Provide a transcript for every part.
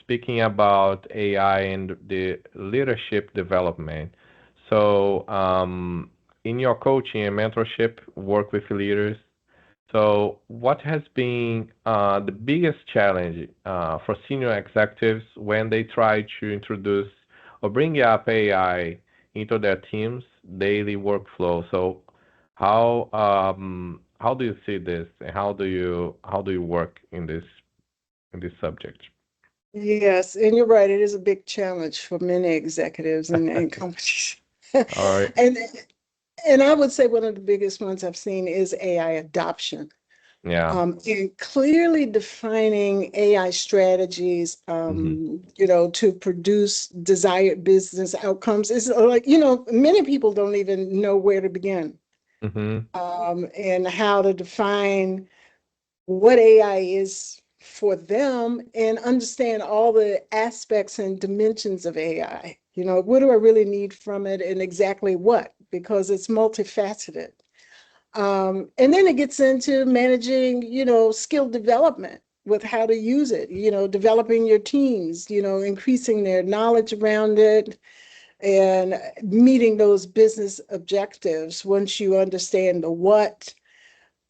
speaking about AI and the leadership development. So, in your coaching and mentorship work with leaders, so what has been the biggest challenge for senior executives when they try to introduce or bring up AI into their team's daily workflow? So, how do you see this, and how do you work in this subject? Yes, and you're right. It is a big challenge for many executives and companies. All right. And and I would say one of the biggest ones I've seen is AI adoption. Yeah. And clearly defining AI strategies, Mhm. to produce desired business outcomes is like, many people don't even know where to begin, Mhm. and how to define what AI is for them and understand all the aspects and dimensions of AI. What do I really need from it and exactly what? Because it's multifaceted. And then it gets into managing, skill development with how to use it, developing your teams, increasing their knowledge around it and meeting those business objectives once you understand the what.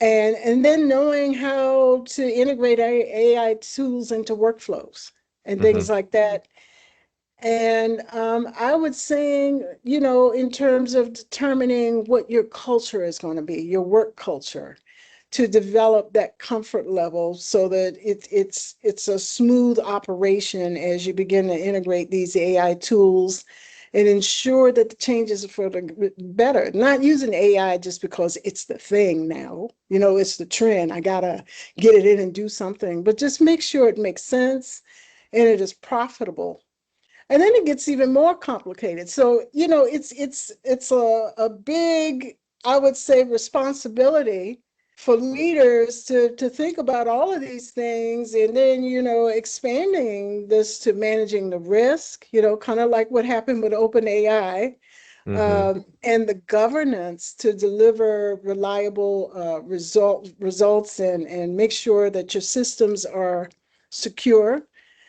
And then knowing how to integrate AI tools into workflows and things Mhm. like that. And I would say, in terms of determining what your culture is going to be, your work culture, to develop that comfort level so that it's a smooth operation as you begin to integrate these AI tools and ensure that the changes are for the better. Not using AI just because it's the thing now, it's the trend. I gotta get it in and do something, but just make sure it makes sense and it is profitable. And then it gets even more complicated. So, it's a big, I would say, responsibility for leaders to think about all of these things and then, expanding this to managing the risk, kind of like what happened with OpenAI, Mhm. and the governance to deliver reliable results and make sure that your systems are secure.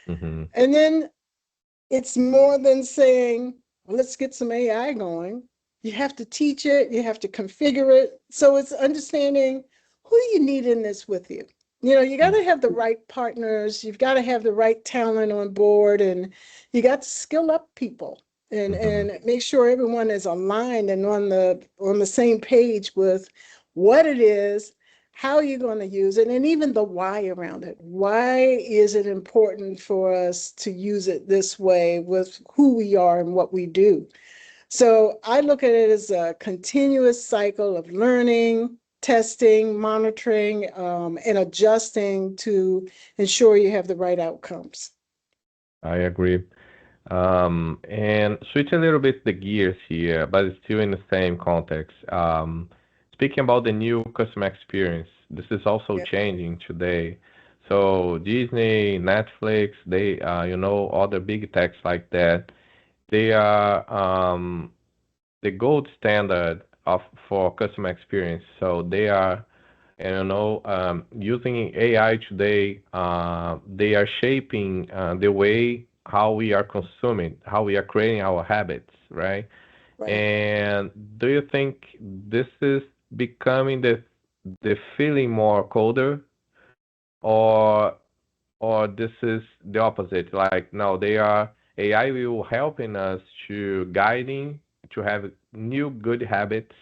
Mhm. And then it's more than saying, well, let's get some AI going. You have to teach it, you have to configure it. So it's understanding who do you need in this with you. You got Mm. to have the right partners, you've got to have the right talent on board, and you got to skill up people Mhm. and make sure everyone is aligned and on the same page with what it is, how you're going to use it, and even the why around it. Why is it important for us to use it this way with who we are and what we do? So I look at it as a continuous cycle of learning, testing, monitoring, and adjusting to ensure you have the right outcomes. I agree. And switch a little bit the gears here, but it's still in the same context. Speaking about the new customer experience, this is also Yeah. changing today. So Disney, Netflix, other big techs like that, they are the gold standard of for customer experience. So they are, using AI today. They are shaping the way how we are consuming, how we are creating our habits, right? Right. And do you think this is becoming the feeling more colder, or this is the opposite? Like, no, they are AI will helping us to guiding to have new good habits,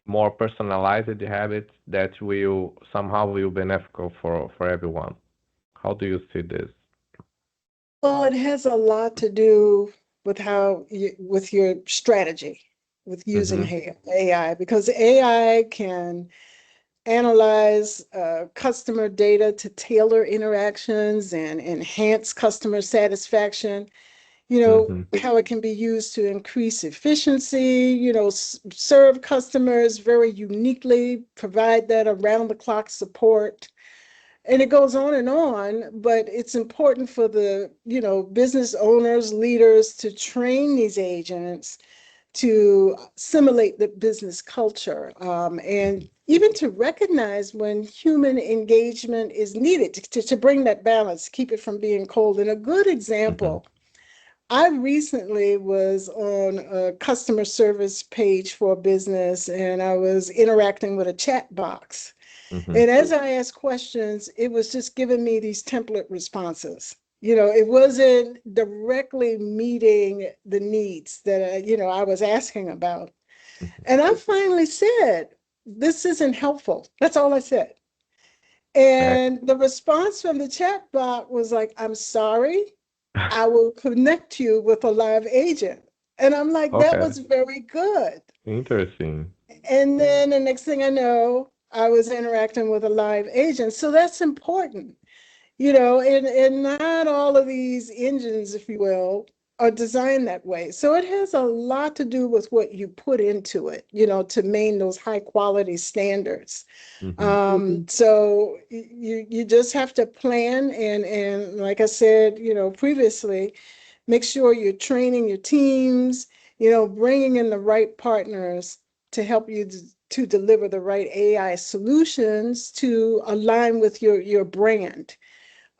more personalized habits that will somehow will beneficial for everyone. How do you see this? Well, it has a lot to do with with your strategy with using Mhm. AI, because AI can analyze customer data to tailor interactions and enhance customer satisfaction. Mhm. How it can be used to increase efficiency, serve customers very uniquely, provide that around the clock support. And it goes on, but it's important for the, business owners, leaders to train these agents to simulate the business culture, and even to recognize when human engagement is needed to bring that balance, keep it from being cold. And a good example, I recently was on a customer service page for a business, and I was interacting with a chat box. Mm-hmm. And as I asked questions, it was just giving me these template responses. It wasn't directly meeting the needs that I was asking about. And I finally said, "This isn't helpful." That's all I said. Okay. And the response from the chat bot was like, "I'm sorry, I will connect you with a live agent." And I'm like, that Okay. was very good. Interesting. And then the next thing I know, I was interacting with a live agent. So that's important, and not all of these engines, if you will, are designed that way. So it has a lot to do with what you put into it, to maintain those high quality standards. Mm-hmm. So you just have to plan, and like I said, previously, make sure you're training your teams, bringing in the right partners to help you to deliver the right AI solutions to align with your brand,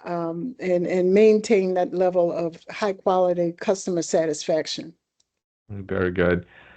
and maintain that level of high quality customer satisfaction. Very good.